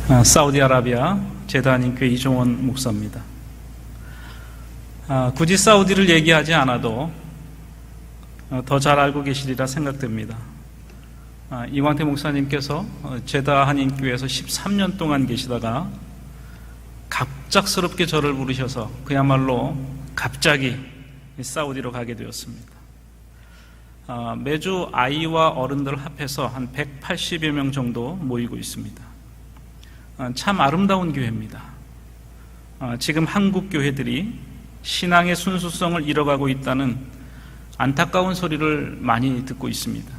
사우디아라비아 제다한인교회 이종원 목사입니다. 굳이 사우디를 얘기하지 않아도 더 잘 알고 계시리라 생각됩니다. 이광태 목사님께서 제다한인교회에서 13년 동안 계시다가 갑작스럽게 저를 부르셔서 그야말로 갑자기 사우디로 가게 되었습니다. 매주 아이와 어른들 합해서 한 180여 명 정도 모이고 있습니다. 참 아름다운 교회입니다. 지금 한국 교회들이 신앙의 순수성을 잃어가고 있다는 안타까운 소리를 많이 듣고 있습니다.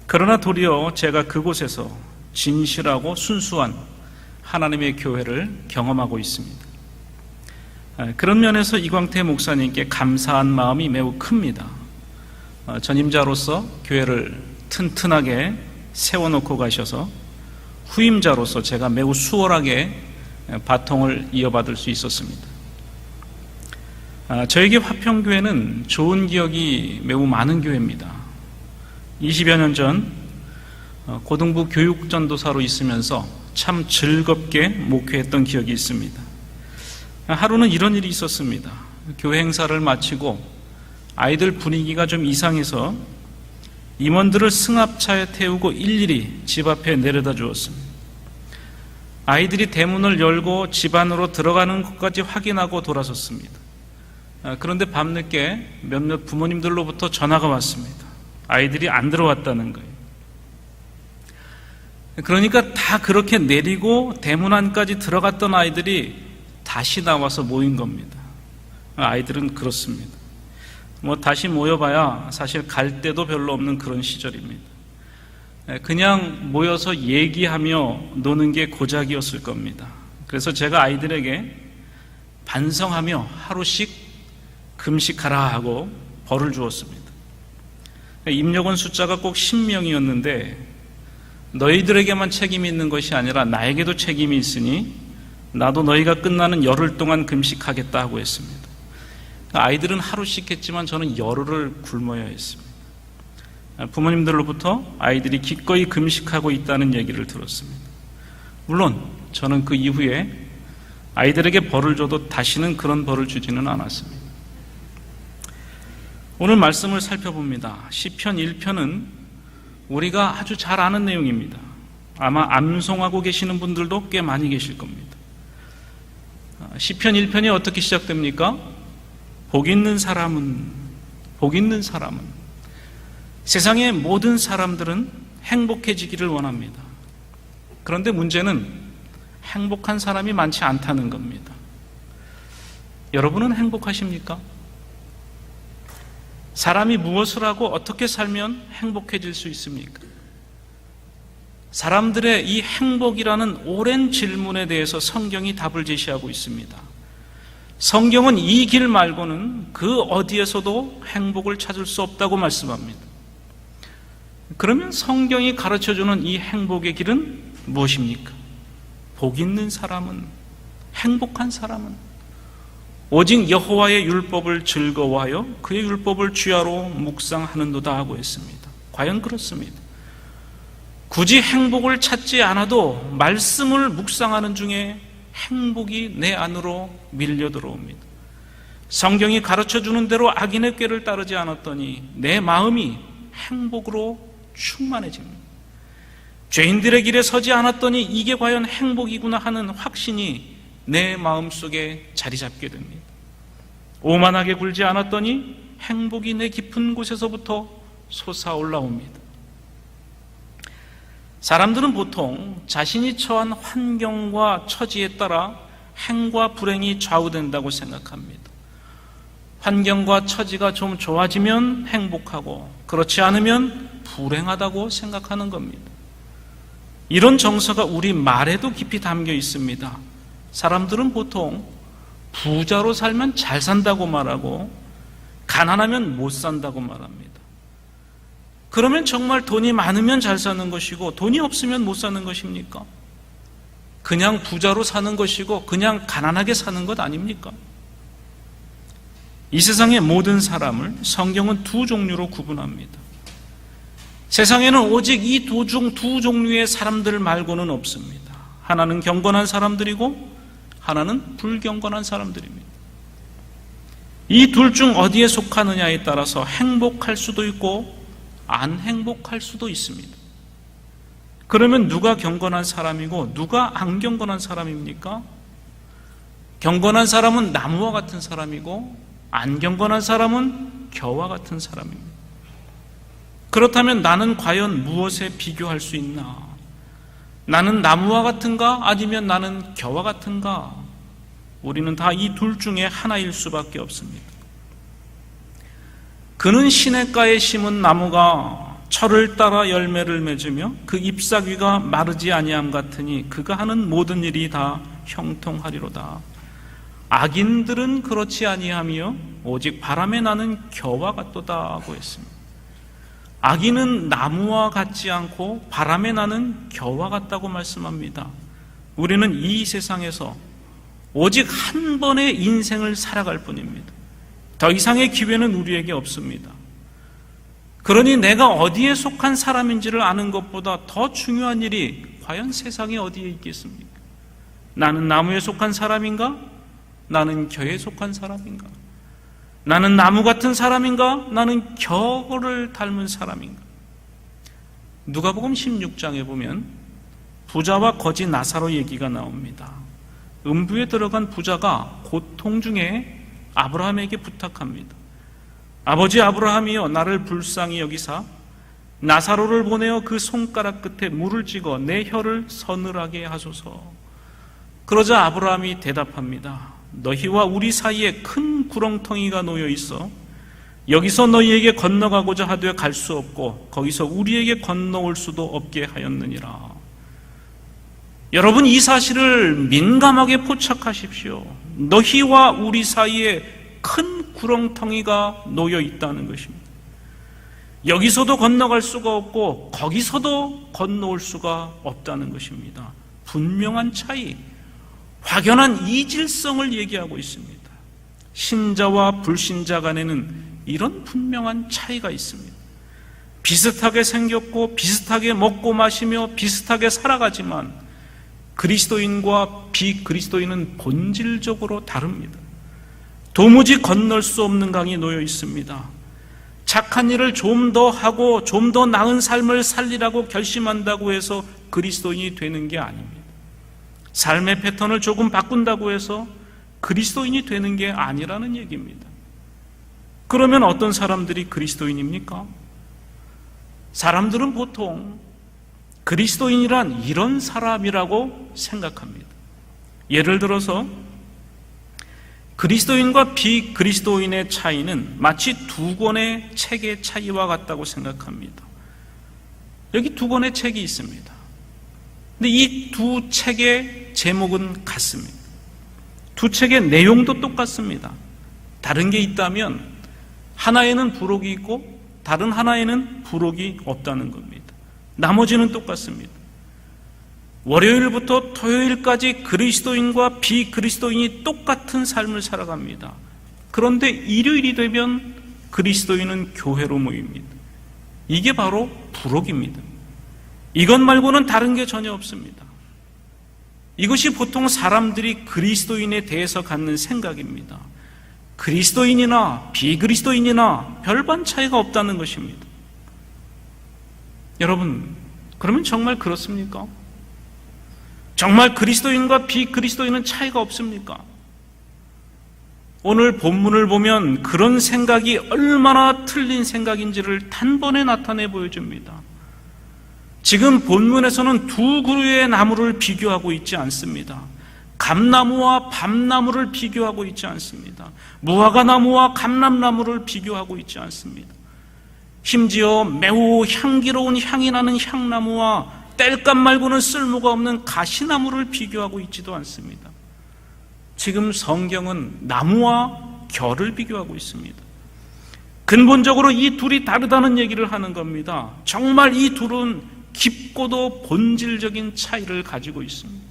그러나 도리어 제가 그곳에서 진실하고 순수한 하나님의 교회를 경험하고 있습니다. 그런 면에서 이광태 목사님께 감사한 마음이 매우 큽니다. 전임자로서 교회를 튼튼하게 세워놓고 가셔서 후임자로서 제가 매우 수월하게 바통을 이어받을 수 있었습니다. 저에게 화평교회는 좋은 기억이 매우 많은 교회입니다. 20여 년 전 고등부 교육전도사로 있으면서 참 즐겁게 목회했던 기억이 있습니다. 하루는 이런 일이 있었습니다. 교회 행사를 마치고 아이들 분위기가 좀 이상해서 임원들을 승합차에 태우고 일일이 집 앞에 내려다 주었습니다. 아이들이 대문을 열고 집 안으로 들어가는 것까지 확인하고 돌아섰습니다. 그런데 밤늦게 몇몇 부모님들로부터 전화가 왔습니다. 아이들이 안 들어왔다는 거예요. 그러니까 다 그렇게 내리고 대문 안까지 들어갔던 아이들이 다시 나와서 모인 겁니다. 아이들은 그렇습니다. 다시 모여봐야 사실 갈 데도 별로 없는 그런 시절입니다. 그냥 모여서 얘기하며 노는 게 고작이었을 겁니다. 그래서 제가 아이들에게 반성하며 하루씩 금식하라 하고 벌을 주었습니다. 입력원 숫자가 꼭 10명이었는데 너희들에게만 책임이 있는 것이 아니라 나에게도 책임이 있으니 나도 너희가 끝나는 열흘 동안 금식하겠다 하고 했습니다. 아이들은 하루씩 했지만 저는 열흘을 굶어야 했습니다. 부모님들로부터 아이들이 기꺼이 금식하고 있다는 얘기를 들었습니다. 물론 저는 그 이후에 아이들에게 벌을 줘도 다시는 그런 벌을 주지는 않았습니다. 오늘 말씀을 살펴봅니다. 시편 1편은 우리가 아주 잘 아는 내용입니다. 아마 암송하고 계시는 분들도 꽤 많이 계실 겁니다. 시편 1편이 어떻게 시작됩니까? 복 있는 사람은 세상의 모든 사람들은 행복해지기를 원합니다. 그런데 문제는 행복한 사람이 많지 않다는 겁니다. 여러분은 행복하십니까? 사람이 무엇을 하고 어떻게 살면 행복해질 수 있습니까? 사람들의 이 행복이라는 오랜 질문에 대해서 성경이 답을 제시하고 있습니다. 성경은 이 길 말고는 그 어디에서도 행복을 찾을 수 없다고 말씀합니다. 그러면 성경이 가르쳐주는 이 행복의 길은 무엇입니까? 복 있는 사람은, 행복한 사람은 오직 여호와의 율법을 즐거워하여 그의 율법을 주야로 묵상하는도다 하고 했습니다. 과연 그렇습니다. 굳이 행복을 찾지 않아도 말씀을 묵상하는 중에 행복이 내 안으로 밀려 들어옵니다. 성경이 가르쳐주는 대로 악인의 꾀를 따르지 않았더니 내 마음이 행복으로 충만해집니다. 죄인들의 길에 서지 않았더니 이게 과연 행복이구나 하는 확신이 내 마음속에 자리 잡게 됩니다. 오만하게 굴지 않았더니 행복이 내 깊은 곳에서부터 솟아올라옵니다. 사람들은 보통 자신이 처한 환경과 처지에 따라 행과 불행이 좌우된다고 생각합니다. 환경과 처지가 좀 좋아지면 행복하고 그렇지 않으면 불행하다고 생각하는 겁니다. 이런 정서가 우리 말에도 깊이 담겨 있습니다. 사람들은 보통 부자로 살면 잘 산다고 말하고 가난하면 못 산다고 말합니다. 그러면 정말 돈이 많으면 잘 사는 것이고 돈이 없으면 못 사는 것입니까? 그냥 부자로 사는 것이고 그냥 가난하게 사는 것 아닙니까? 이 세상의 모든 사람을 성경은 두 종류로 구분합니다. 세상에는 오직 이 두 종류의 사람들 말고는 없습니다. 하나는 경건한 사람들이고 하나는 불경건한 사람들입니다. 이 둘 중 어디에 속하느냐에 따라서 행복할 수도 있고 안 행복할 수도 있습니다. 그러면 누가 경건한 사람이고 누가 안 경건한 사람입니까? 경건한 사람은 나무와 같은 사람이고 안 경건한 사람은 겨와 같은 사람입니다. 그렇다면 나는 과연 무엇에 비교할 수 있나? 나는 나무와 같은가? 아니면 나는 겨와 같은가? 우리는 다 이 둘 중에 하나일 수밖에 없습니다. 그는 시냇가에 심은 나무가 철을 따라 열매를 맺으며 그 잎사귀가 마르지 아니함 같으니 그가 하는 모든 일이 다 형통하리로다. 악인들은 그렇지 아니하며 오직 바람에 나는 겨와 같도다 하고 했습니다. 악인은 나무와 같지 않고 바람에 나는 겨와 같다고 말씀합니다. 우리는 이 세상에서 오직 한 번의 인생을 살아갈 뿐입니다. 더 이상의 기회는 우리에게 없습니다. 그러니 내가 어디에 속한 사람인지를 아는 것보다 더 중요한 일이 과연 세상에 어디에 있겠습니까? 나는 나무에 속한 사람인가? 나는 겨에 속한 사람인가? 나는 나무 같은 사람인가? 나는 겨를 닮은 사람인가? 누가복음 16장에 보면 부자와 거지 나사로 얘기가 나옵니다. 음부에 들어간 부자가 고통 중에 아브라함에게 부탁합니다. 아버지 아브라함이여, 나를 불쌍히 여기사 나사로를 보내어 그 손가락 끝에 물을 찍어 내 혀를 서늘하게 하소서. 그러자 아브라함이 대답합니다. 너희와 우리 사이에 큰 구렁텅이가 놓여 있어 여기서 너희에게 건너가고자 하되 갈 수 없고 거기서 우리에게 건너올 수도 없게 하였느니라. 여러분, 이 사실을 민감하게 포착하십시오. 너희와 우리 사이에 큰 구렁텅이가 놓여 있다는 것입니다. 여기서도 건너갈 수가 없고 거기서도 건너올 수가 없다는 것입니다. 분명한 차이, 확연한 이질성을 얘기하고 있습니다. 신자와 불신자 간에는 이런 분명한 차이가 있습니다. 비슷하게 생겼고 비슷하게 먹고 마시며 비슷하게 살아가지만 그리스도인과 비그리스도인은 본질적으로 다릅니다. 도무지 건널 수 없는 강이 놓여 있습니다. 착한 일을 좀 더 하고 좀 더 나은 삶을 살리라고 결심한다고 해서 그리스도인이 되는 게 아닙니다. 삶의 패턴을 조금 바꾼다고 해서 그리스도인이 되는 게 아니라는 얘기입니다. 그러면 어떤 사람들이 그리스도인입니까? 사람들은 보통 그리스도인이란 이런 사람이라고 생각합니다. 예를 들어서 그리스도인과 비그리스도인의 차이는 마치 두 권의 책의 차이와 같다고 생각합니다. 여기 두 권의 책이 있습니다. 근데 이 두 책의 제목은 같습니다. 두 책의 내용도 똑같습니다. 다른 게 있다면 하나에는 부록이 있고 다른 하나에는 부록이 없다는 겁니다. 나머지는 똑같습니다. 월요일부터 토요일까지 그리스도인과 비그리스도인이 똑같은 삶을 살아갑니다. 그런데 일요일이 되면 그리스도인은 교회로 모입니다. 이게 바로 부록입니다. 이것 말고는 다른 게 전혀 없습니다. 이것이 보통 사람들이 그리스도인에 대해서 갖는 생각입니다. 그리스도인이나 비그리스도인이나 별반 차이가 없다는 것입니다. 여러분, 그러면 정말 그렇습니까? 정말 그리스도인과 비그리스도인은 차이가 없습니까? 오늘 본문을 보면 그런 생각이 얼마나 틀린 생각인지를 단번에 나타내 보여줍니다. 지금 본문에서는 두 그루의 나무를 비교하고 있지 않습니다. 감나무와 밤나무를 비교하고 있지 않습니다. 무화과나무와 감람나무를 비교하고 있지 않습니다. 심지어 매우 향기로운 향이 나는 향나무와 땔감 말고는 쓸모가 없는 가시나무를 비교하고 있지도 않습니다. 지금 성경은 나무와 결을 비교하고 있습니다. 근본적으로 이 둘이 다르다는 얘기를 하는 겁니다. 정말 이 둘은 깊고도 본질적인 차이를 가지고 있습니다.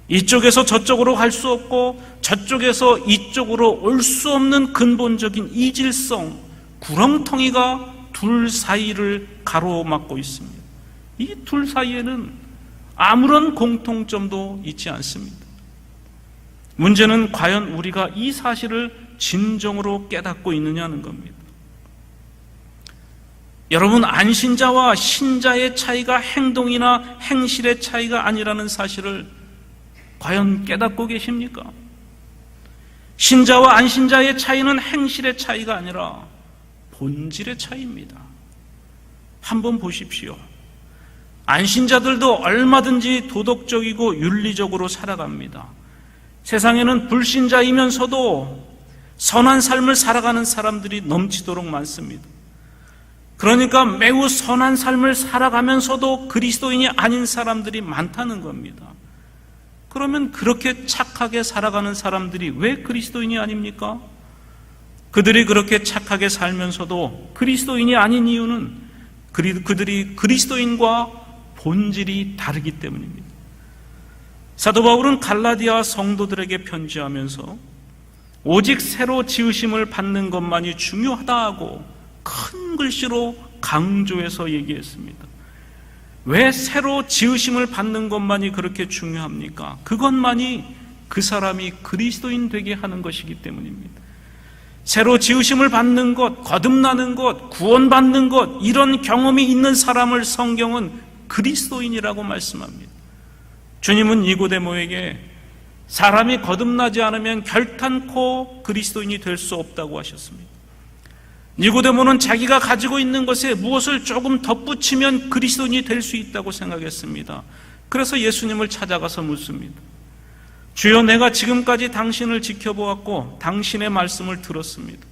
이쪽에서 저쪽으로 갈 수 없고 저쪽에서 이쪽으로 올 수 없는 근본적인 이질성, 구렁텅이가 둘 사이를 가로막고 있습니다. 이 둘 사이에는 아무런 공통점도 있지 않습니다. 문제는 과연 우리가 이 사실을 진정으로 깨닫고 있느냐는 겁니다. 여러분, 안신자와 신자의 차이가 행동이나 행실의 차이가 아니라는 사실을 과연 깨닫고 계십니까? 신자와 안신자의 차이는 행실의 차이가 아니라 본질의 차이입니다. 한번 보십시오. 안신자들도 얼마든지 도덕적이고 윤리적으로 살아갑니다. 세상에는 불신자이면서도 선한 삶을 살아가는 사람들이 넘치도록 많습니다. 그러니까 매우 선한 삶을 살아가면서도 그리스도인이 아닌 사람들이 많다는 겁니다. 그러면 그렇게 착하게 살아가는 사람들이 왜 그리스도인이 아닙니까? 그들이 그렇게 착하게 살면서도 그리스도인이 아닌 이유는 그들이 그리스도인과 본질이 다르기 때문입니다. 사도 바울은 갈라디아 성도들에게 편지하면서 오직 새로 지으심을 받는 것만이 중요하다고 큰 글씨로 강조해서 얘기했습니다. 왜 새로 지으심을 받는 것만이 그렇게 중요합니까? 그것만이 그 사람이 그리스도인 되게 하는 것이기 때문입니다. 새로 지으심을 받는 것, 거듭나는 것, 구원받는 것, 이런 경험이 있는 사람을 성경은 그리스도인이라고 말씀합니다. 주님은 니고데모에게 사람이 거듭나지 않으면 결탄코 그리스도인이 될 수 없다고 하셨습니다. 니고데모는 자기가 가지고 있는 것에 무엇을 조금 덧붙이면 그리스도인이 될 수 있다고 생각했습니다. 그래서 예수님을 찾아가서 묻습니다. 주여, 내가 지금까지 당신을 지켜보았고 당신의 말씀을 들었습니다.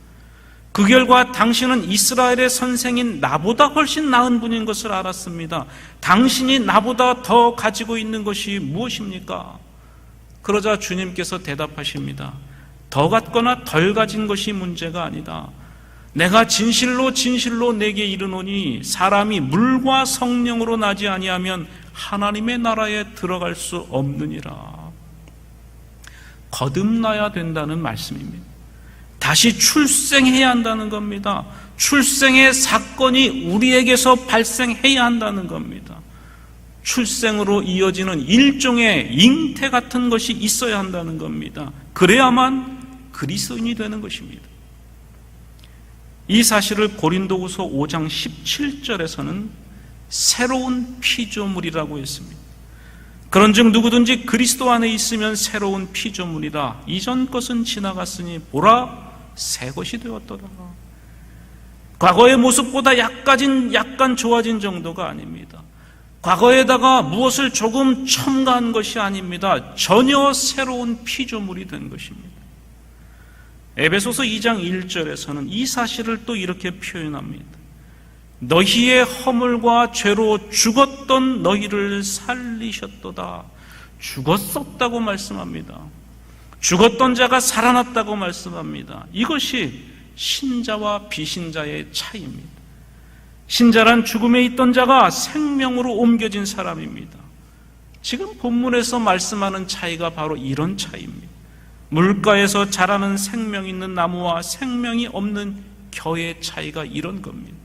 그 결과 당신은 이스라엘의 선생인 나보다 훨씬 나은 분인 것을 알았습니다. 당신이 나보다 더 가지고 있는 것이 무엇입니까? 그러자 주님께서 대답하십니다. 더 갖거나 덜 가진 것이 문제가 아니다. 내가 진실로 진실로 내게 이르노니 사람이 물과 성령으로 나지 아니하면 하나님의 나라에 들어갈 수 없느니라. 거듭나야 된다는 말씀입니다. 다시 출생해야 한다는 겁니다. 출생의 사건이 우리에게서 발생해야 한다는 겁니다. 출생으로 이어지는 일종의 잉태 같은 것이 있어야 한다는 겁니다. 그래야만 그리스도인이 되는 것입니다. 이 사실을 고린도후서 5장 17절에서는 새로운 피조물이라고 했습니다. 그런즉 누구든지 그리스도 안에 있으면 새로운 피조물이라. 이전 것은 지나갔으니 보라 새 것이 되었더라. 과거의 모습보다 약간 좋아진 정도가 아닙니다. 과거에다가 무엇을 조금 첨가한 것이 아닙니다. 전혀 새로운 피조물이 된 것입니다. 에베소서 2장 1절에서는 이 사실을 또 이렇게 표현합니다. 너희의 허물과 죄로 죽었던 너희를 살리셨도다. 죽었었다고 말씀합니다. 죽었던 자가 살아났다고 말씀합니다. 이것이 신자와 비신자의 차이입니다. 신자란 죽음에 있던 자가 생명으로 옮겨진 사람입니다. 지금 본문에서 말씀하는 차이가 바로 이런 차이입니다. 물가에서 자라는 생명 있는 나무와 생명이 없는 겨의 차이가 이런 겁니다.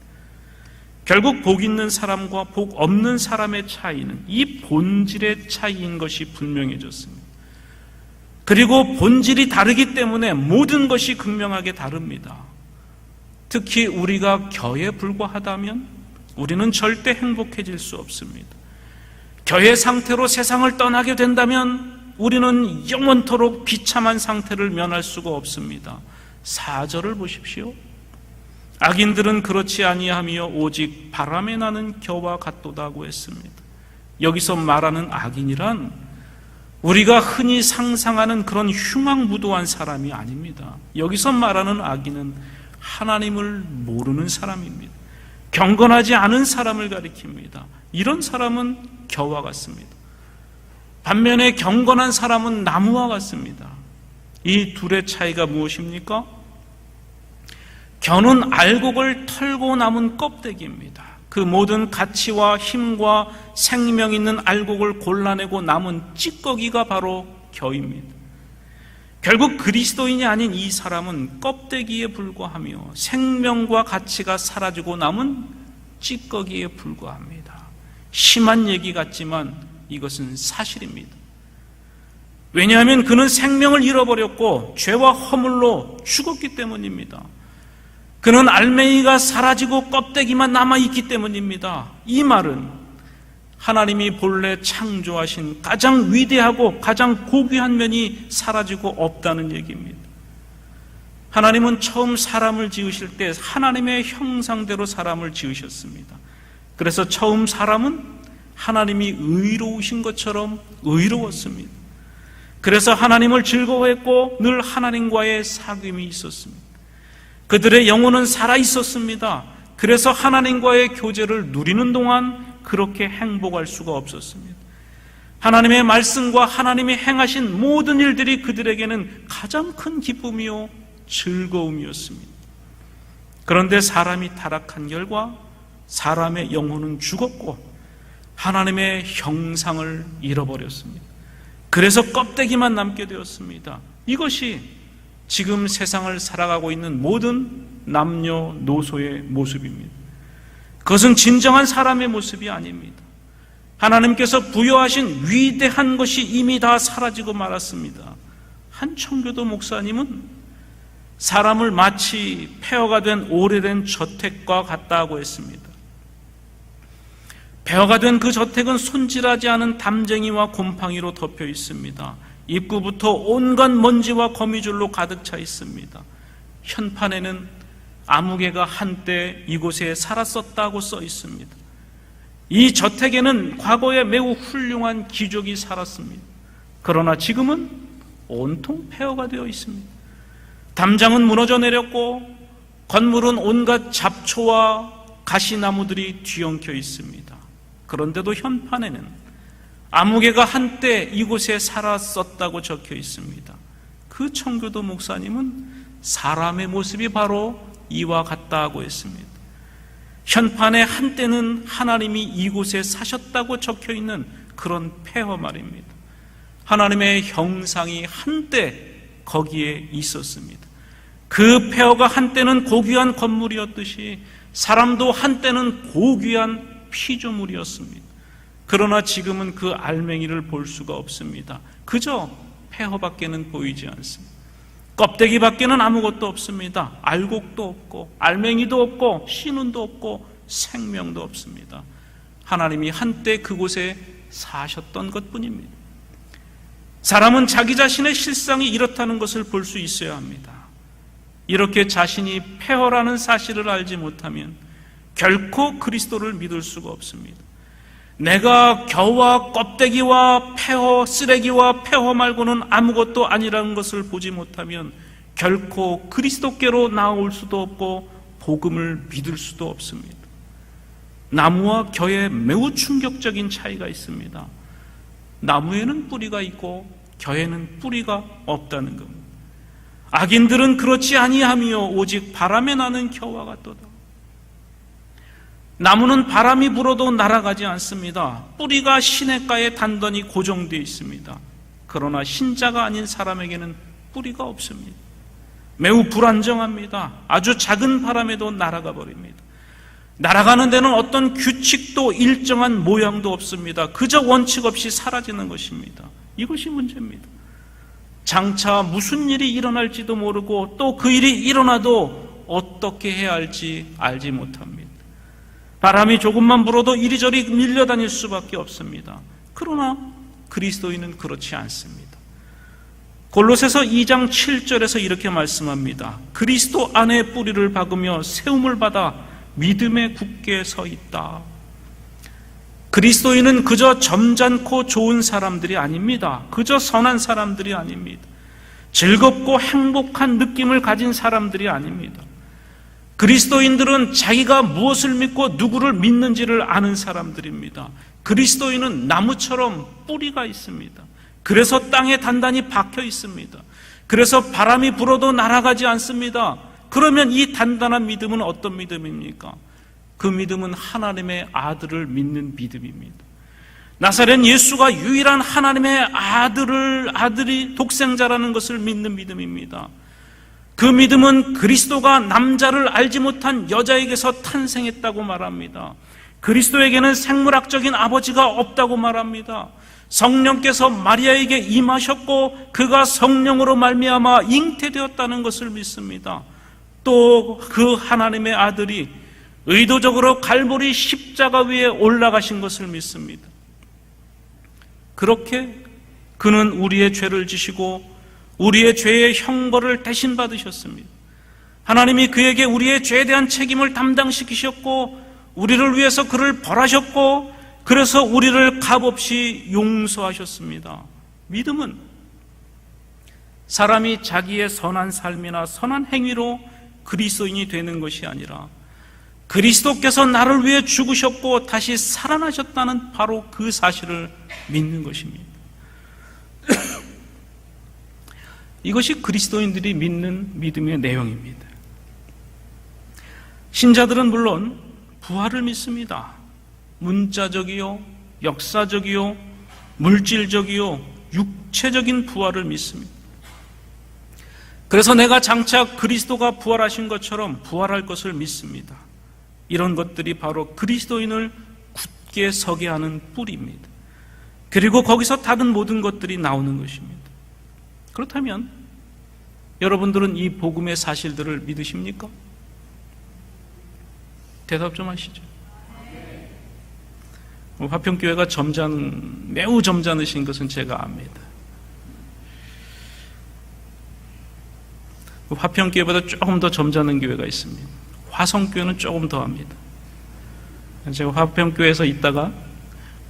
결국 복 있는 사람과 복 없는 사람의 차이는 이 본질의 차이인 것이 분명해졌습니다. 그리고 본질이 다르기 때문에 모든 것이 극명하게 다릅니다. 특히 우리가 겨에 불과하다면 우리는 절대 행복해질 수 없습니다. 겨의 상태로 세상을 떠나게 된다면 우리는 영원토록 비참한 상태를 면할 수가 없습니다. 4절을 보십시오. 악인들은 그렇지 아니하며 오직 바람에 나는 겨와 같도다고 했습니다. 여기서 말하는 악인이란 우리가 흔히 상상하는 그런 흉악무도한 사람이 아닙니다. 여기서 말하는 악인은 하나님을 모르는 사람입니다. 경건하지 않은 사람을 가리킵니다. 이런 사람은 겨와 같습니다. 반면에 경건한 사람은 나무와 같습니다. 이 둘의 차이가 무엇입니까? 겨는 알곡을 털고 남은 껍데기입니다. 그 모든 가치와 힘과 생명 있는 알곡을 골라내고 남은 찌꺼기가 바로 겨입니다. 결국 그리스도인이 아닌 이 사람은 껍데기에 불과하며 생명과 가치가 사라지고 남은 찌꺼기에 불과합니다. 심한 얘기 같지만 이것은 사실입니다. 왜냐하면 그는 생명을 잃어버렸고 죄와 허물로 죽었기 때문입니다. 그는 알맹이가 사라지고 껍데기만 남아있기 때문입니다. 이 말은 하나님이 본래 창조하신 가장 위대하고 가장 고귀한 면이 사라지고 없다는 얘기입니다. 하나님은 처음 사람을 지으실 때 하나님의 형상대로 사람을 지으셨습니다. 그래서 처음 사람은 하나님이 의로우신 것처럼 의로웠습니다. 그래서 하나님을 즐거워했고 늘 하나님과의 사귐이 있었습니다. 그들의 영혼은 살아 있었습니다. 그래서 하나님과의 교제를 누리는 동안 그렇게 행복할 수가 없었습니다. 하나님의 말씀과 하나님이 행하신 모든 일들이 그들에게는 가장 큰 기쁨이요 즐거움이었습니다. 그런데 사람이 타락한 결과 사람의 영혼은 죽었고 하나님의 형상을 잃어버렸습니다. 그래서 껍데기만 남게 되었습니다. 이것이 지금 세상을 살아가고 있는 모든 남녀노소의 모습입니다. 그것은 진정한 사람의 모습이 아닙니다. 하나님께서 부여하신 위대한 것이 이미 다 사라지고 말았습니다. 한 청교도 목사님은 사람을 마치 폐허가 된 오래된 저택과 같다고 했습니다. 폐허가 된 그 저택은 손질하지 않은 담쟁이와 곰팡이로 덮여 있습니다. 입구부터 온갖 먼지와 거미줄로 가득 차 있습니다. 현판에는 아무개가 한때 이곳에 살았었다고 써 있습니다. 이 저택에는 과거에 매우 훌륭한 귀족이 살았습니다. 그러나 지금은 온통 폐허가 되어 있습니다. 담장은 무너져 내렸고 건물은 온갖 잡초와 가시나무들이 뒤엉켜 있습니다. 그런데도 현판에는 아무개가 한때 이곳에 살았었다고 적혀 있습니다. 그 청교도 목사님은 사람의 모습이 바로 이와 같다고 했습니다. 현판에 한때는 하나님이 이곳에 사셨다고 적혀 있는 그런 폐허 말입니다. 하나님의 형상이 한때 거기에 있었습니다. 그 폐허가 한때는 고귀한 건물이었듯이 사람도 한때는 고귀한 피조물이었습니다. 그러나 지금은 그 알맹이를 볼 수가 없습니다. 그저 폐허밖에는 보이지 않습니다. 껍데기밖에는 아무것도 없습니다. 알곡도 없고 알맹이도 없고 신운도 없고 생명도 없습니다. 하나님이 한때 그곳에 사셨던 것뿐입니다. 사람은 자기 자신의 실상이 이렇다는 것을 볼 수 있어야 합니다. 이렇게 자신이 폐허라는 사실을 알지 못하면 결코 그리스도를 믿을 수가 없습니다. 내가 겨와 껍데기와 폐허, 쓰레기와 폐허 말고는 아무것도 아니라는 것을 보지 못하면 결코 그리스도께로 나올 수도 없고 복음을 믿을 수도 없습니다. 나무와 겨에 매우 충격적인 차이가 있습니다. 나무에는 뿌리가 있고 겨에는 뿌리가 없다는 겁니다. 악인들은 그렇지 아니하며 오직 바람에 나는 겨와 같도다. 나무는 바람이 불어도 날아가지 않습니다. 뿌리가 시냇가에 단단히 고정되어 있습니다. 그러나 신자가 아닌 사람에게는 뿌리가 없습니다. 매우 불안정합니다. 아주 작은 바람에도 날아가 버립니다. 날아가는 데는 어떤 규칙도 일정한 모양도 없습니다. 그저 원칙 없이 사라지는 것입니다. 이것이 문제입니다. 장차 무슨 일이 일어날지도 모르고 또 그 일이 일어나도 어떻게 해야 할지 알지 못합니다. 바람이 조금만 불어도 이리저리 밀려다닐 수밖에 없습니다. 그러나 그리스도인은 그렇지 않습니다. 골로새서 2장 7절에서 이렇게 말씀합니다. 그리스도 안에 뿌리를 박으며 세움을 받아 믿음에 굳게 서 있다. 그리스도인은 그저 점잖고 좋은 사람들이 아닙니다. 그저 선한 사람들이 아닙니다. 즐겁고 행복한 느낌을 가진 사람들이 아닙니다. 그리스도인들은 자기가 무엇을 믿고 누구를 믿는지를 아는 사람들입니다. 그리스도인은 나무처럼 뿌리가 있습니다. 그래서 땅에 단단히 박혀 있습니다. 그래서 바람이 불어도 날아가지 않습니다. 그러면 이 단단한 믿음은 어떤 믿음입니까? 그 믿음은 하나님의 아들을 믿는 믿음입니다. 나사렛 예수가 유일한 하나님의 아들이 독생자라는 것을 믿는 믿음입니다. 그 믿음은 그리스도가 남자를 알지 못한 여자에게서 탄생했다고 말합니다. 그리스도에게는 생물학적인 아버지가 없다고 말합니다. 성령께서 마리아에게 임하셨고 그가 성령으로 말미암아 잉태되었다는 것을 믿습니다. 또 그 하나님의 아들이 의도적으로 갈보리 십자가 위에 올라가신 것을 믿습니다. 그렇게 그는 우리의 죄를 지시고 우리의 죄의 형벌을 대신 받으셨습니다. 하나님이 그에게 우리의 죄에 대한 책임을 담당시키셨고 우리를 위해서 그를 벌하셨고 그래서 우리를 값없이 용서하셨습니다. 믿음은 사람이 자기의 선한 삶이나 선한 행위로 그리스도인이 되는 것이 아니라 그리스도께서 나를 위해 죽으셨고 다시 살아나셨다는 바로 그 사실을 믿는 것입니다. 이것이 그리스도인들이 믿는 믿음의 내용입니다. 신자들은 물론 부활을 믿습니다. 문자적이요, 역사적이요, 물질적이요, 육체적인 부활을 믿습니다. 그래서 내가 장차 그리스도가 부활하신 것처럼 부활할 것을 믿습니다. 이런 것들이 바로 그리스도인을 굳게 서게 하는 뿌리입니다. 그리고 거기서 다른 모든 것들이 나오는 것입니다. 그렇다면 여러분들은 이 복음의 사실들을 믿으십니까? 대답 좀 하시죠. 화평교회가 매우 점잖으신 것은 제가 압니다. 화평교회보다 조금 더 점잖은 교회가 있습니다. 화성교회는 조금 더 합니다. 제가 화평교회에서 있다가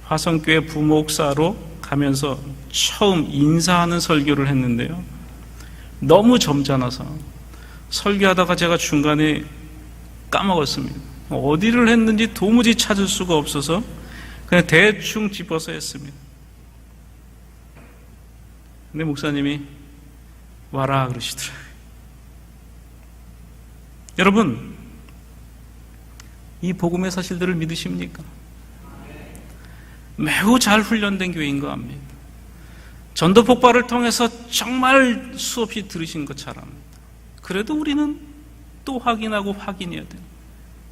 화성교회 부목사로 가면서 처음 인사하는 설교를 했는데요. 너무 점잖아서 설교하다가 제가 중간에 까먹었습니다. 어디를 했는지 도무지 찾을 수가 없어서 그냥 대충 짚어서 했습니다. 근데 목사님이 와라 그러시더라고요. 여러분, 이 복음의 사실들을 믿으십니까? 매우 잘 훈련된 교회인 거 압니다. 전도 폭발을 통해서 정말 수없이 들으신 것 잘 압니다. 그래도 우리는 또 확인하고 확인해야 돼요.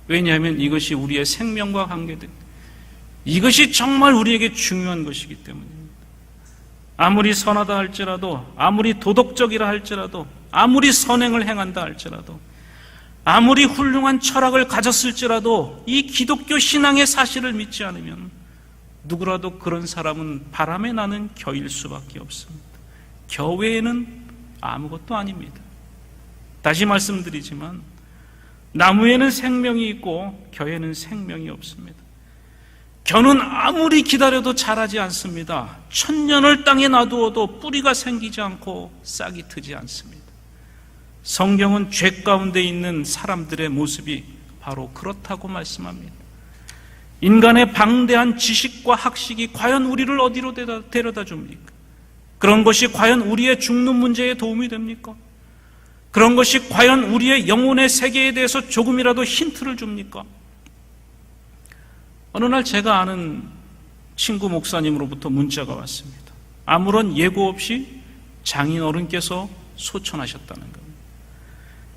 왜냐하면 이것이 우리의 생명과 관계된, 이것이 정말 우리에게 중요한 것이기 때문입니다. 아무리 선하다 할지라도, 아무리 도덕적이라 할지라도, 아무리 선행을 행한다 할지라도, 아무리 훌륭한 철학을 가졌을지라도 이 기독교 신앙의 사실을 믿지 않으면 누구라도 그런 사람은 바람에 나는 겨일 수밖에 없습니다. 겨 외에는 아무것도 아닙니다. 다시 말씀드리지만 나무에는 생명이 있고 겨에는 생명이 없습니다. 겨는 아무리 기다려도 자라지 않습니다. 1000년을 땅에 놔두어도 뿌리가 생기지 않고 싹이 트지 않습니다. 성경은 죄 가운데 있는 사람들의 모습이 바로 그렇다고 말씀합니다. 인간의 방대한 지식과 학식이 과연 우리를 어디로 데려다 줍니까? 그런 것이 과연 우리의 죽는 문제에 도움이 됩니까? 그런 것이 과연 우리의 영혼의 세계에 대해서 조금이라도 힌트를 줍니까? 어느 날 제가 아는 친구 목사님으로부터 문자가 왔습니다. 아무런 예고 없이 장인 어른께서 소천하셨다는 겁니다.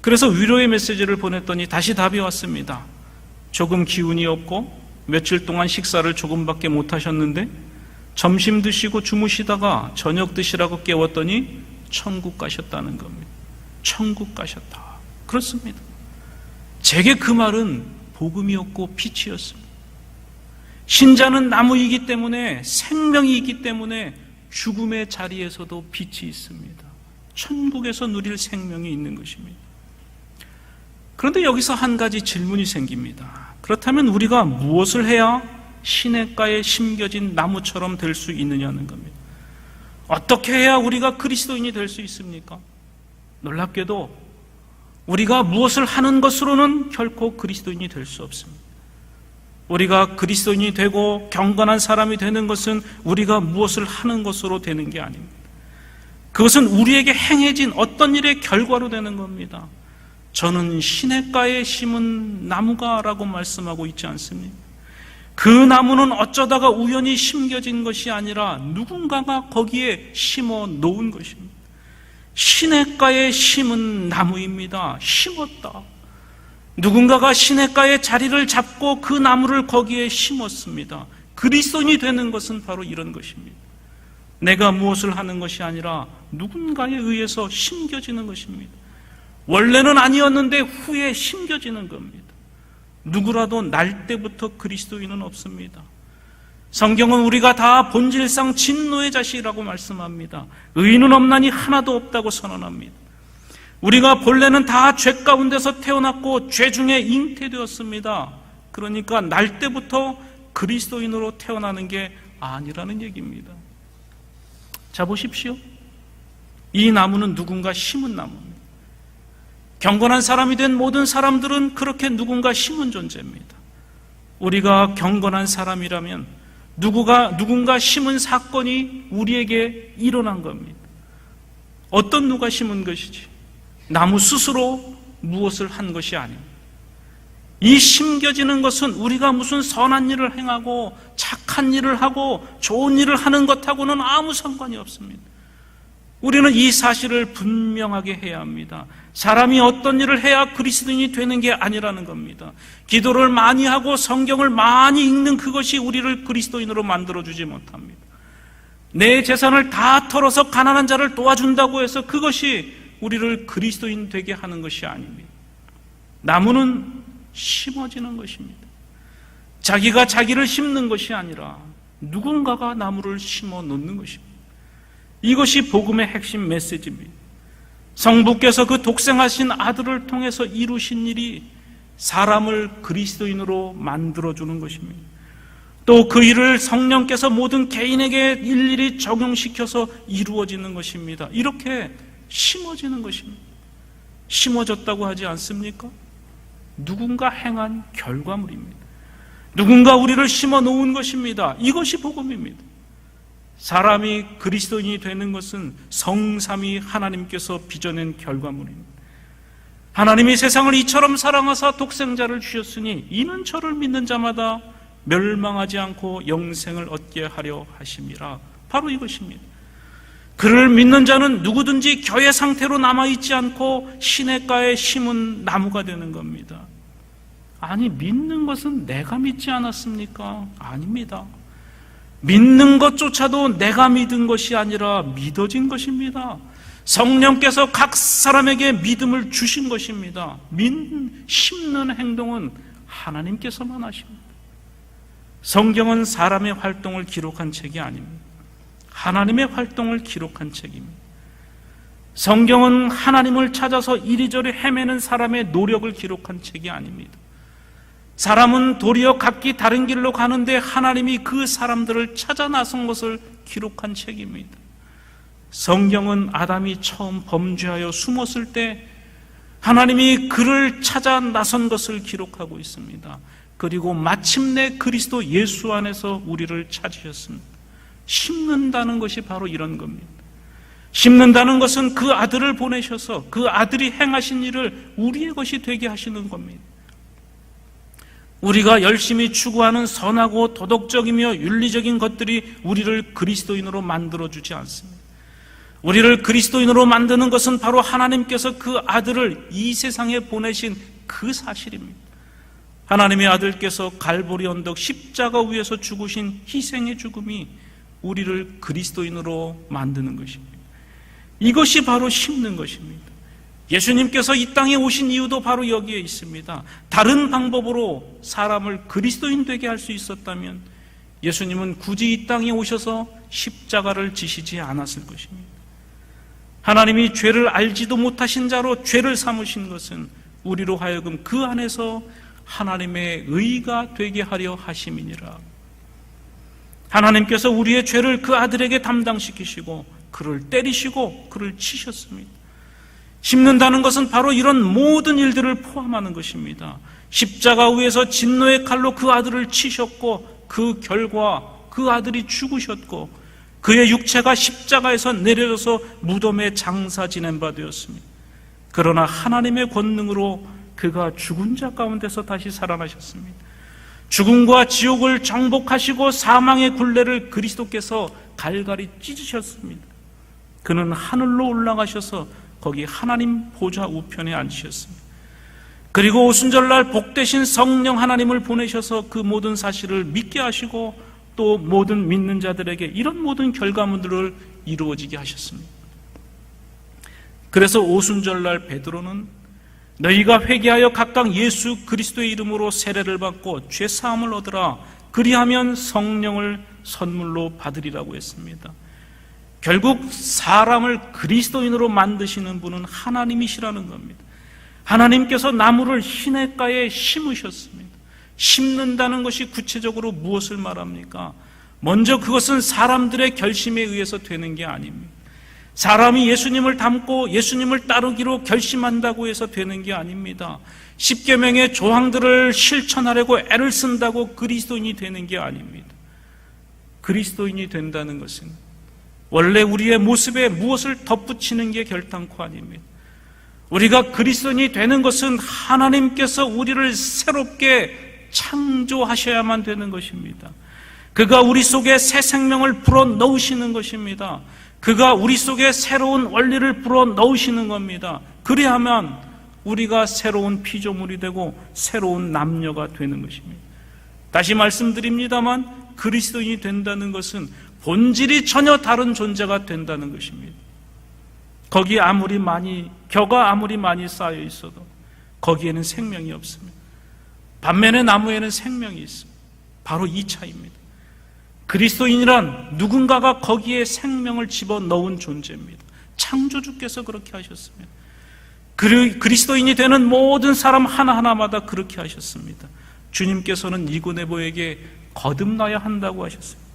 그래서 위로의 메시지를 보냈더니 다시 답이 왔습니다. 조금 기운이 없고 며칠 동안 식사를 조금밖에 못 하셨는데 점심 드시고 주무시다가 저녁 드시라고 깨웠더니 천국 가셨다는 겁니다. 천국 가셨다. 그렇습니다. 제게 그 말은 복음이었고 빛이었습니다. 신자는 나무이기 때문에, 생명이기 때문에 죽음의 자리에서도 빛이 있습니다. 천국에서 누릴 생명이 있는 것입니다. 그런데 여기서 한 가지 질문이 생깁니다. 그렇다면 우리가 무엇을 해야 시냇가에 심겨진 나무처럼 될 수 있느냐는 겁니다. 어떻게 해야 우리가 그리스도인이 될 수 있습니까? 놀랍게도 우리가 무엇을 하는 것으로는 결코 그리스도인이 될 수 없습니다. 우리가 그리스도인이 되고 경건한 사람이 되는 것은 우리가 무엇을 하는 것으로 되는 게 아닙니다. 그것은 우리에게 행해진 어떤 일의 결과로 되는 겁니다. 저는 시냇가에 심은 나무가라고 말씀하고 있지 않습니까? 그 나무는 어쩌다가 우연히 심겨진 것이 아니라 누군가가 거기에 심어 놓은 것입니다. 시냇가에 심은 나무입니다. 심었다. 누군가가 시냇가에 자리를 잡고 그 나무를 거기에 심었습니다. 그리스도인이 되는 것은 바로 이런 것입니다. 내가 무엇을 하는 것이 아니라 누군가에 의해서 심겨지는 것입니다. 원래는 아니었는데 후에 심겨지는 겁니다. 누구라도 날 때부터 그리스도인은 없습니다. 성경은 우리가 다 본질상 진노의 자식이라고 말씀합니다. 의인은 없나니 하나도 없다고 선언합니다. 우리가 본래는 다 죄 가운데서 태어났고 죄 중에 잉태되었습니다. 그러니까 날 때부터 그리스도인으로 태어나는 게 아니라는 얘기입니다. 자, 보십시오. 이 나무는 누군가 심은 나무입니다. 경건한 사람이 된 모든 사람들은 그렇게 누군가 심은 존재입니다. 우리가 경건한 사람이라면 누군가 심은 사건이 우리에게 일어난 겁니다. 어떤 누가 심은 것이지 나무 스스로 무엇을 한 것이 아닙니다. 이 심겨지는 것은 우리가 무슨 선한 일을 행하고 착한 일을 하고 좋은 일을 하는 것하고는 아무 상관이 없습니다. 우리는 이 사실을 분명하게 해야 합니다. 사람이 어떤 일을 해야 그리스도인이 되는 게 아니라는 겁니다. 기도를 많이 하고 성경을 많이 읽는 그것이 우리를 그리스도인으로 만들어주지 못합니다. 내 재산을 다 털어서 가난한 자를 도와준다고 해서 그것이 우리를 그리스도인 되게 하는 것이 아닙니다. 나무는 심어지는 것입니다. 자기가 자기를 심는 것이 아니라 누군가가 나무를 심어 놓는 것입니다. 이것이 복음의 핵심 메시지입니다. 성부께서 그 독생하신 아들을 통해서 이루신 일이 사람을 그리스도인으로 만들어주는 것입니다. 또 그 일을 성령께서 모든 개인에게 일일이 적용시켜서 이루어지는 것입니다. 이렇게 심어지는 것입니다. 심어졌다고 하지 않습니까? 누군가 행한 결과물입니다. 누군가 우리를 심어 놓은 것입니다. 이것이 복음입니다. 사람이 그리스도인이 되는 것은 성삼위 하나님께서 빚어낸 결과물입니다. 하나님이 세상을 이처럼 사랑하사 독생자를 주셨으니 이는 저를 믿는 자마다 멸망하지 않고 영생을 얻게 하려 하심이라. 바로 이것입니다. 그를 믿는 자는 누구든지 겨의 상태로 남아있지 않고 시냇가에 심은 나무가 되는 겁니다. 아니, 믿는 것은 내가 믿지 않았습니까? 아닙니다. 믿는 것조차도 내가 믿은 것이 아니라 믿어진 것입니다. 성령께서 각 사람에게 믿음을 주신 것입니다. 심는 행동은 하나님께서만 하십니다. 성경은 사람의 활동을 기록한 책이 아닙니다. 하나님의 활동을 기록한 책입니다. 성경은 하나님을 찾아서 이리저리 헤매는 사람의 노력을 기록한 책이 아닙니다. 사람은 도리어 각기 다른 길로 가는데 하나님이 그 사람들을 찾아 나선 것을 기록한 책입니다. 성경은 아담이 처음 범죄하여 숨었을 때 하나님이 그를 찾아 나선 것을 기록하고 있습니다. 그리고 마침내 그리스도 예수 안에서 우리를 찾으셨습니다. 심는다는 것이 바로 이런 겁니다. 심는다는 것은 그 아들을 보내셔서 그 아들이 행하신 일을 우리의 것이 되게 하시는 겁니다. 우리가 열심히 추구하는 선하고 도덕적이며 윤리적인 것들이 우리를 그리스도인으로 만들어주지 않습니다. 우리를 그리스도인으로 만드는 것은 바로 하나님께서 그 아들을 이 세상에 보내신 그 사실입니다. 하나님의 아들께서 갈보리 언덕 십자가 위에서 죽으신 희생의 죽음이 우리를 그리스도인으로 만드는 것입니다. 이것이 바로 심는 것입니다. 예수님께서 이 땅에 오신 이유도 바로 여기에 있습니다. 다른 방법으로 사람을 그리스도인 되게 할 수 있었다면 예수님은 굳이 이 땅에 오셔서 십자가를 지시지 않았을 것입니다. 하나님이 죄를 알지도 못하신 자로 죄를 삼으신 것은 우리로 하여금 그 안에서 하나님의 의가 되게 하려 하심이니라. 하나님께서 우리의 죄를 그 아들에게 담당시키시고 그를 때리시고 그를 치셨습니다. 심는다는 것은 바로 이런 모든 일들을 포함하는 것입니다. 십자가 위에서 진노의 칼로 그 아들을 치셨고 그 결과 그 아들이 죽으셨고 그의 육체가 십자가에서 내려져서 무덤에 장사 지낸 바 되었습니다. 그러나 하나님의 권능으로 그가 죽은 자 가운데서 다시 살아나셨습니다. 죽음과 지옥을 정복하시고 사망의 굴레를 그리스도께서 갈갈이 찢으셨습니다. 그는 하늘로 올라가셔서 거기 하나님 보좌 우편에 앉으셨습니다. 그리고 오순절날 복되신 성령 하나님을 보내셔서 그 모든 사실을 믿게 하시고 또 모든 믿는 자들에게 이런 모든 결과물들을 이루어지게 하셨습니다. 그래서 오순절날 베드로는 너희가 회개하여 각각 예수 그리스도의 이름으로 세례를 받고 죄사함을 얻으라. 그리하면 성령을 선물로 받으리라고 했습니다. 결국 사람을 그리스도인으로 만드시는 분은 하나님이시라는 겁니다. 하나님께서 나무를 시냇가에 심으셨습니다. 심는다는 것이 구체적으로 무엇을 말합니까? 먼저 그것은 사람들의 결심에 의해서 되는 게 아닙니다. 사람이 예수님을 닮고 예수님을 따르기로 결심한다고 해서 되는 게 아닙니다. 십계명의 조항들을 실천하려고 애를 쓴다고 그리스도인이 되는 게 아닙니다. 그리스도인이 된다는 것은 원래 우리의 모습에 무엇을 덧붙이는 게 결단코 아닙니다. 우리가 그리스도인이 되는 것은 하나님께서 우리를 새롭게 창조하셔야만 되는 것입니다. 그가 우리 속에 새 생명을 불어넣으시는 것입니다. 그가 우리 속에 새로운 원리를 불어넣으시는 겁니다. 그리하면 우리가 새로운 피조물이 되고 새로운 남녀가 되는 것입니다. 다시 말씀드립니다만 그리스도인이 된다는 것은 본질이 전혀 다른 존재가 된다는 것입니다. 거기에 겨가 아무리 많이 쌓여 있어도 거기에는 생명이 없습니다. 반면에 나무에는 생명이 있습니다. 바로 이 차이입니다. 그리스도인이란 누군가가 거기에 생명을 집어넣은 존재입니다. 창조주께서 그렇게 하셨습니다. 그리스도인이 되는 모든 사람 하나하나마다 그렇게 하셨습니다. 주님께서는 니고데모에게 거듭나야 한다고 하셨습니다.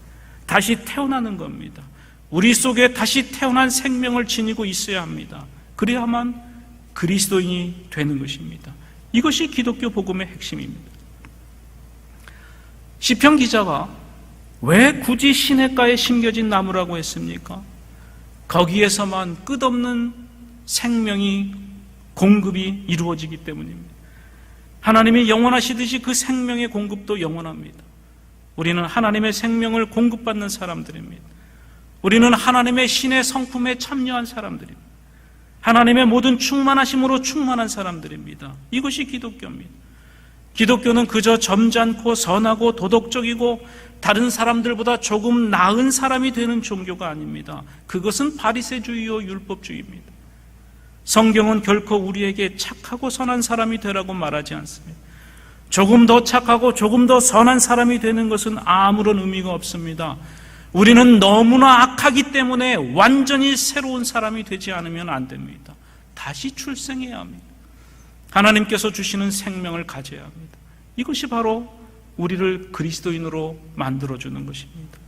다시 태어나는 겁니다. 우리 속에 다시 태어난 생명을 지니고 있어야 합니다. 그래야만 그리스도인이 되는 것입니다. 이것이 기독교 복음의 핵심입니다. 시편 기자가 왜 굳이 시냇가에 심겨진 나무라고 했습니까? 거기에서만 끝없는 생명이 공급이 이루어지기 때문입니다. 하나님이 영원하시듯이 그 생명의 공급도 영원합니다. 우리는 하나님의 생명을 공급받는 사람들입니다. 우리는 하나님의 신의 성품에 참여한 사람들입니다. 하나님의 모든 충만하심으로 충만한 사람들입니다. 이것이 기독교입니다. 기독교는 그저 점잖고 선하고 도덕적이고 다른 사람들보다 조금 나은 사람이 되는 종교가 아닙니다. 그것은 바리새주의요 율법주의입니다. 성경은 결코 우리에게 착하고 선한 사람이 되라고 말하지 않습니다. 조금 더 착하고 조금 더 선한 사람이 되는 것은 아무런 의미가 없습니다. 우리는 너무나 악하기 때문에 완전히 새로운 사람이 되지 않으면 안 됩니다. 다시 출생해야 합니다. 하나님께서 주시는 생명을 가져야 합니다. 이것이 바로 우리를 그리스도인으로 만들어주는 것입니다.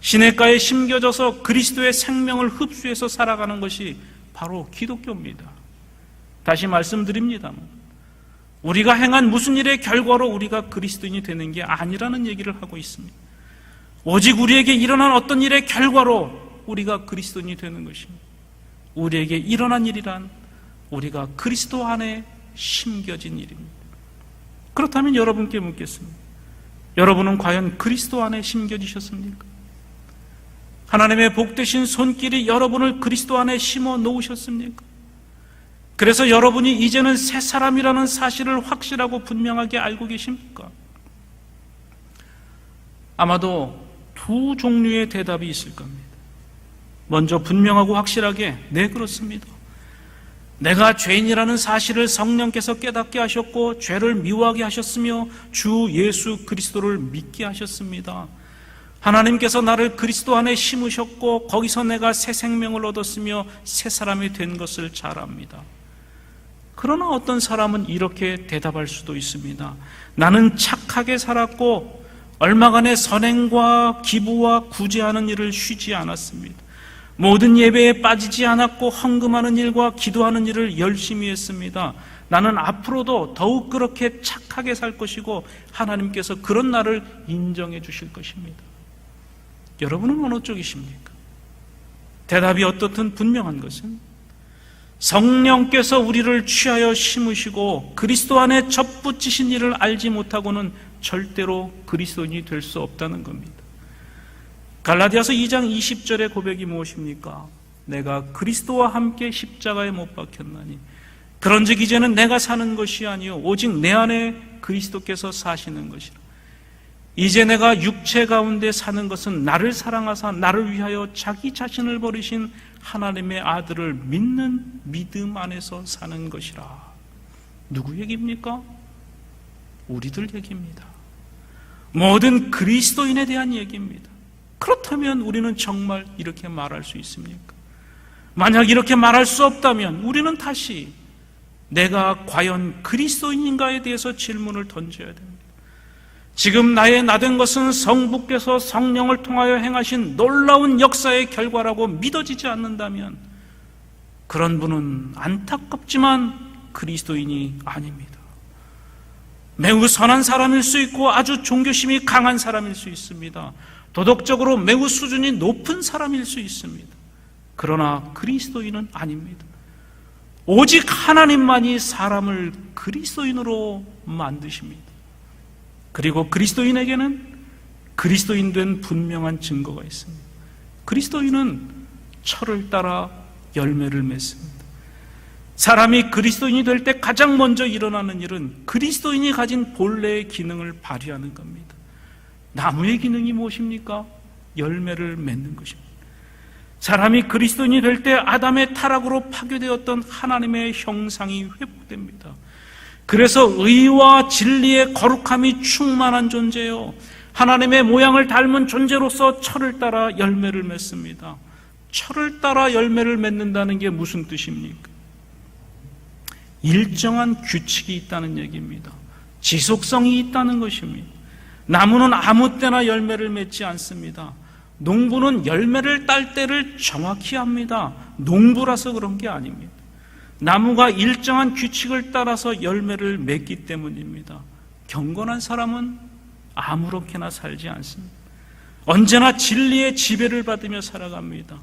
시냇가에 심겨져서 그리스도의 생명을 흡수해서 살아가는 것이 바로 기독교입니다. 다시 말씀드립니다만 우리가 행한 무슨 일의 결과로 우리가 그리스도인이 되는 게 아니라는 얘기를 하고 있습니다. 오직 우리에게 일어난 어떤 일의 결과로 우리가 그리스도인이 되는 것입니다. 우리에게 일어난 일이란 우리가 그리스도 안에 심겨진 일입니다. 그렇다면 여러분께 묻겠습니다. 여러분은 과연 그리스도 안에 심겨지셨습니까? 하나님의 복되신 손길이 여러분을 그리스도 안에 심어 놓으셨습니까? 그래서 여러분이 이제는 새 사람이라는 사실을 확실하고 분명하게 알고 계십니까? 아마도 두 종류의 대답이 있을 겁니다. 먼저 분명하고 확실하게 네, 그렇습니다. 내가 죄인이라는 사실을 성령께서 깨닫게 하셨고 죄를 미워하게 하셨으며 주 예수 그리스도를 믿게 하셨습니다. 하나님께서 나를 그리스도 안에 심으셨고 거기서 내가 새 생명을 얻었으며 새 사람이 된 것을 잘 압니다. 그러나 어떤 사람은 이렇게 대답할 수도 있습니다. 나는 착하게 살았고 얼마간의 선행과 기부와 구제하는 일을 쉬지 않았습니다. 모든 예배에 빠지지 않았고 헌금하는 일과 기도하는 일을 열심히 했습니다. 나는 앞으로도 더욱 그렇게 착하게 살 것이고 하나님께서 그런 나를 인정해 주실 것입니다. 여러분은 어느 쪽이십니까? 대답이 어떻든 분명한 것은 성령께서 우리를 취하여 심으시고 그리스도 안에 접붙이신 일을 알지 못하고는 절대로 그리스도인이 될 수 없다는 겁니다. 갈라디아서 2장 20절의 고백이 무엇입니까? 내가 그리스도와 함께 십자가에 못 박혔나니 그런즉 이제는 내가 사는 것이 아니요 오직 내 안에 그리스도께서 사시는 것이라. 이제 내가 육체 가운데 사는 것은 나를 사랑하사 나를 위하여 자기 자신을 버리신 하나님의 아들을 믿는 믿음 안에서 사는 것이라. 누구 얘기입니까? 우리들 얘기입니다. 모든 그리스도인에 대한 얘기입니다. 그렇다면 우리는 정말 이렇게 말할 수 있습니까? 만약 이렇게 말할 수 없다면 우리는 다시 내가 과연 그리스도인인가에 대해서 질문을 던져야 됩니다. 지금 나의 나된 것은 성부께서 성령을 통하여 행하신 놀라운 역사의 결과라고 믿어지지 않는다면 그런 분은 안타깝지만 그리스도인이 아닙니다. 매우 선한 사람일 수 있고 아주 종교심이 강한 사람일 수 있습니다. 도덕적으로 매우 수준이 높은 사람일 수 있습니다. 그러나 그리스도인은 아닙니다. 오직 하나님만이 사람을 그리스도인으로 만드십니다. 그리고 그리스도인에게는 그리스도인 된 분명한 증거가 있습니다. 그리스도인은 철을 따라 열매를 맺습니다. 사람이 그리스도인이 될 때 가장 먼저 일어나는 일은 그리스도인이 가진 본래의 기능을 발휘하는 겁니다. 나무의 기능이 무엇입니까? 열매를 맺는 것입니다. 사람이 그리스도인이 될 때 아담의 타락으로 파괴되었던 하나님의 형상이 회복됩니다. 그래서 의와 진리의 거룩함이 충만한 존재요, 하나님의 모양을 닮은 존재로서 철을 따라 열매를 맺습니다. 철을 따라 열매를 맺는다는 게 무슨 뜻입니까? 일정한 규칙이 있다는 얘기입니다. 지속성이 있다는 것입니다. 나무는 아무 때나 열매를 맺지 않습니다. 농부는 열매를 딸 때를 정확히 합니다. 농부라서 그런 게 아닙니다. 나무가 일정한 규칙을 따라서 열매를 맺기 때문입니다. 경건한 사람은 아무렇게나 살지 않습니다. 언제나 진리의 지배를 받으며 살아갑니다.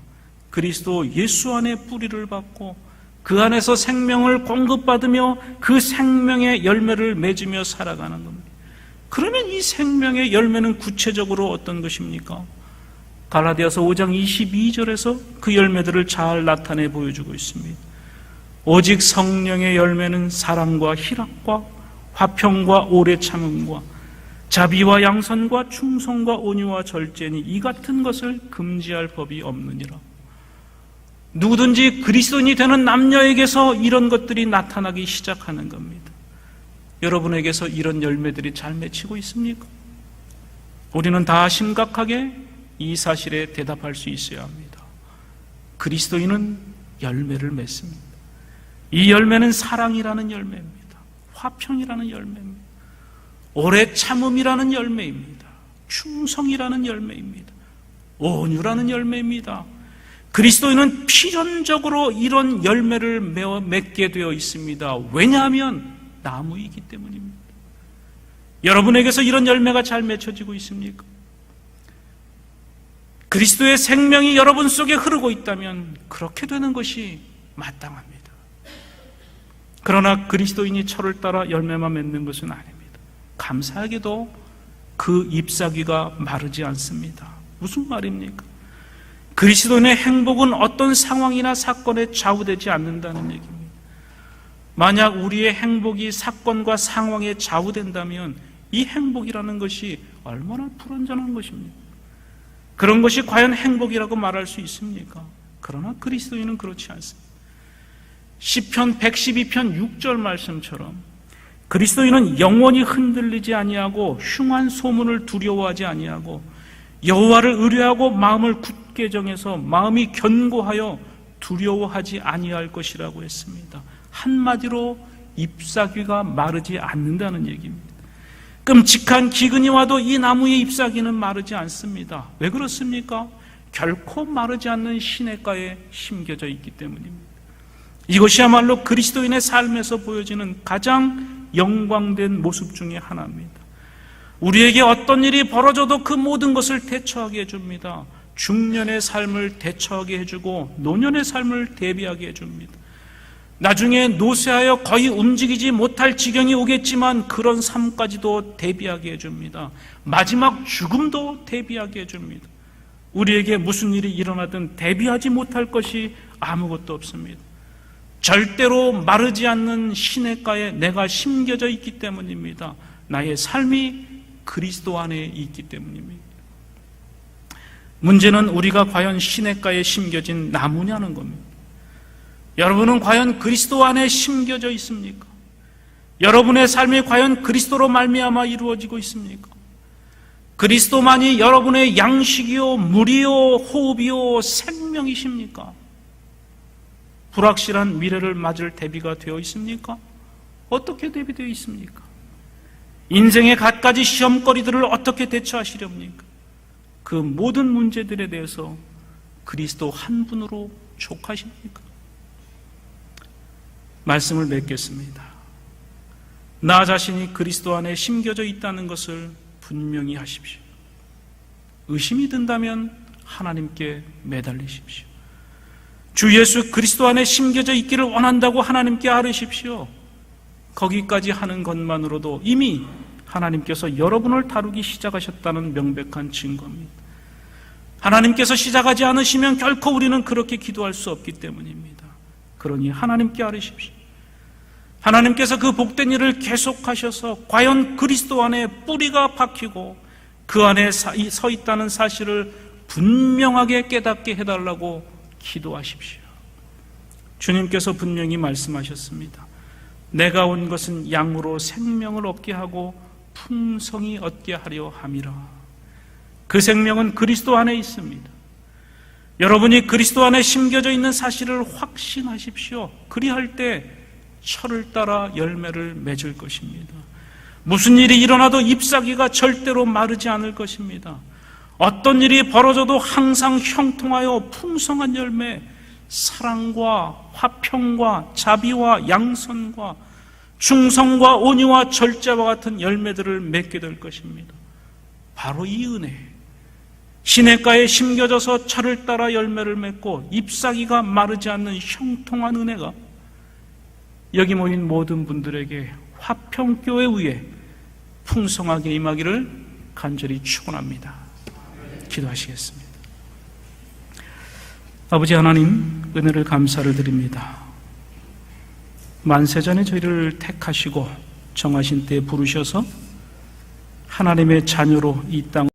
그리스도 예수 안에 뿌리를 받고 그 안에서 생명을 공급받으며 그 생명의 열매를 맺으며 살아가는 겁니다. 그러면 이 생명의 열매는 구체적으로 어떤 것입니까? 갈라디아서 5장 22절에서 그 열매들을 잘 나타내 보여주고 있습니다. 오직 성령의 열매는 사랑과 희락과 화평과 오래 참음과 자비와 양선과 충성과 온유와 절제니 이 같은 것을 금지할 법이 없느니라. 누구든지 그리스도인이 되는 남녀에게서 이런 것들이 나타나기 시작하는 겁니다. 여러분에게서 이런 열매들이 잘 맺히고 있습니까? 우리는 다 심각하게 이 사실에 대답할 수 있어야 합니다. 그리스도인은 열매를 맺습니다. 이 열매는 사랑이라는 열매입니다. 화평이라는 열매입니다. 오래 참음이라는 열매입니다. 충성이라는 열매입니다. 온유라는 열매입니다. 그리스도인은 필연적으로 이런 열매를 맺게 되어 있습니다. 왜냐하면 나무이기 때문입니다. 여러분에게서 이런 열매가 잘 맺혀지고 있습니까? 그리스도의 생명이 여러분 속에 흐르고 있다면 그렇게 되는 것이 마땅합니다. 그러나 그리스도인이 철을 따라 열매만 맺는 것은 아닙니다. 감사하게도 그 잎사귀가 마르지 않습니다. 무슨 말입니까? 그리스도인의 행복은 어떤 상황이나 사건에 좌우되지 않는다는 얘기입니다. 만약 우리의 행복이 사건과 상황에 좌우된다면 이 행복이라는 것이 얼마나 불완전한 것입니까? 그런 것이 과연 행복이라고 말할 수 있습니까? 그러나 그리스도인은 그렇지 않습니다. 시편 112편 6절 말씀처럼 그리스도인은 영원히 흔들리지 아니하고 흉한 소문을 두려워하지 아니하고 여호와를 의뢰하고 마음을 굳게 정해서 마음이 견고하여 두려워하지 아니할 것이라고 했습니다. 한마디로 잎사귀가 마르지 않는다는 얘기입니다. 끔찍한 기근이 와도 이 나무의 잎사귀는 마르지 않습니다. 왜 그렇습니까? 결코 마르지 않는 시냇가에 심겨져 있기 때문입니다. 이것이야말로 그리스도인의 삶에서 보여지는 가장 영광된 모습 중에 하나입니다. 우리에게 어떤 일이 벌어져도 그 모든 것을 대처하게 해줍니다. 중년의 삶을 대처하게 해주고 노년의 삶을 대비하게 해줍니다. 나중에 노쇠하여 거의 움직이지 못할 지경이 오겠지만 그런 삶까지도 대비하게 해줍니다. 마지막 죽음도 대비하게 해줍니다. 우리에게 무슨 일이 일어나든 대비하지 못할 것이 아무것도 없습니다. 절대로 마르지 않는 시냇가에 내가 심겨져 있기 때문입니다. 나의 삶이 그리스도 안에 있기 때문입니다. 문제는 우리가 과연 시냇가에 심겨진 나무냐는 겁니다. 여러분은 과연 그리스도 안에 심겨져 있습니까? 여러분의 삶이 과연 그리스도로 말미암아 이루어지고 있습니까? 그리스도만이 여러분의 양식이요, 물이요, 호흡이요, 생명이십니까? 불확실한 미래를 맞을 대비가 되어 있습니까? 어떻게 대비되어 있습니까? 인생의 갖가지 시험거리들을 어떻게 대처하시렵니까? 그 모든 문제들에 대해서 그리스도 한 분으로 족하십니까? 말씀을 맺겠습니다. 나 자신이 그리스도 안에 심겨져 있다는 것을 분명히 하십시오. 의심이 든다면 하나님께 매달리십시오. 주 예수 그리스도 안에 심겨져 있기를 원한다고 하나님께 아뢰십시오. 거기까지 하는 것만으로도 이미 하나님께서 여러분을 다루기 시작하셨다는 명백한 증거입니다. 하나님께서 시작하지 않으시면 결코 우리는 그렇게 기도할 수 없기 때문입니다. 그러니 하나님께 아뢰십시오. 하나님께서 그 복된 일을 계속하셔서 과연 그리스도 안에 뿌리가 박히고 그 안에 서 있다는 사실을 분명하게 깨닫게 해달라고 기도하십시오. 주님께서 분명히 말씀하셨습니다. 내가 온 것은 양으로 생명을 얻게 하고 풍성히 얻게 하려 함이라. 그 생명은 그리스도 안에 있습니다. 여러분이 그리스도 안에 심겨져 있는 사실을 확신하십시오. 그리할 때 철을 따라 열매를 맺을 것입니다. 무슨 일이 일어나도 잎사귀가 절대로 마르지 않을 것입니다. 어떤 일이 벌어져도 항상 형통하여 풍성한 열매, 사랑과 화평과 자비와 양선과 충성과 온유와 절제와 같은 열매들을 맺게 될 것입니다. 바로 이 은혜, 시냇가에 심겨져서 철을 따라 열매를 맺고 잎사귀가 마르지 않는 형통한 은혜가 여기 모인 모든 분들에게 화평교회 위에 풍성하게 임하기를 간절히 축원합니다. 기도하시겠습니다. 아버지 하나님, 은혜를 감사를 드립니다. 만세전에 저희를 택하시고 정하신 때에 부르셔서 하나님의 자녀로 이 땅